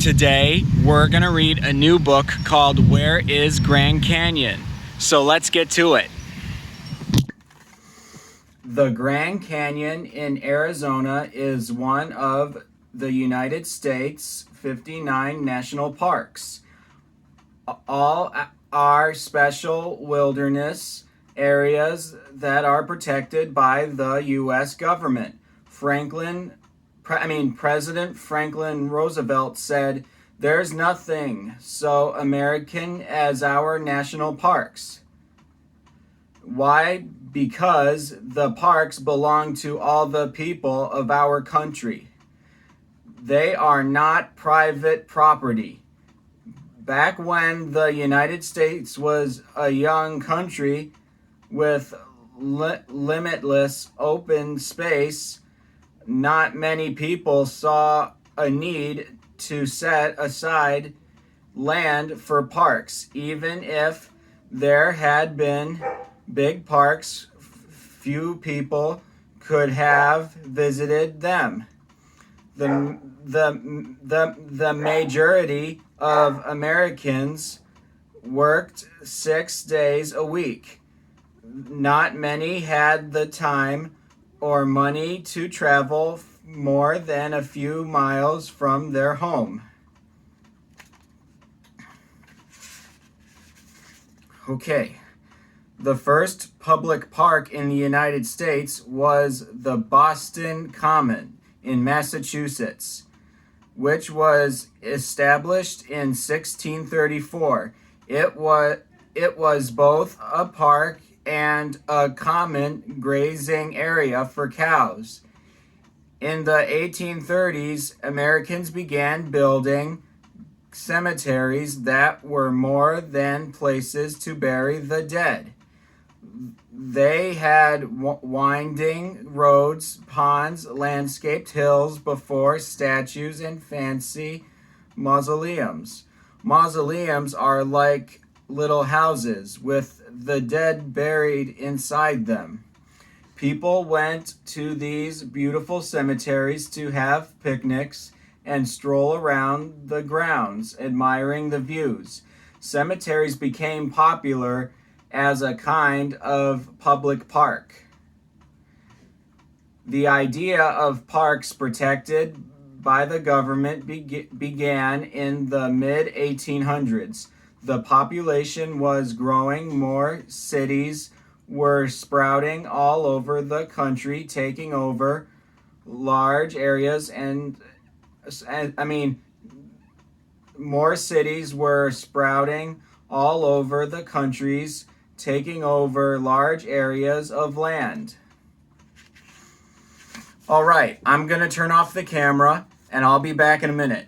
Today, we're going to read a new book called Where is Grand Canyon? So let's get to it. The Grand Canyon in Arizona is one of the United States' 59 national parks. All are special wilderness areas that are protected by the U.S. government. President Franklin Roosevelt said, "There's nothing so American as our national parks." Why? Because the parks belong to all the people of our country. They are not private property. Back when the United States was a young country with limitless open space, not many people saw a need to set aside land for parks. Even if there had been big parks, few people could have visited them. The majority of Americans worked 6 days a week. Not many had the time or money to travel more than a few miles from their home. Okay, the first public park in the United States was the Boston Common in Massachusetts, which was established in 1634. It was both a park and a common grazing area for cows. In the 1830s, Americans began building cemeteries that were more than places to bury the dead. They had winding roads, ponds, landscaped hills before statues and fancy mausoleums. Mausoleums are like little houses with the dead buried inside them. People went to these beautiful cemeteries to have picnics and stroll around the grounds, admiring the views. Cemeteries became popular as a kind of public park. The idea of parks protected by the government began in the mid-1800s. The population was growing, more cities were sprouting all over the country, taking over large areas more cities were sprouting all over the countries, taking over large areas of land. All right, I'm going to turn off the camera and I'll be back in a minute.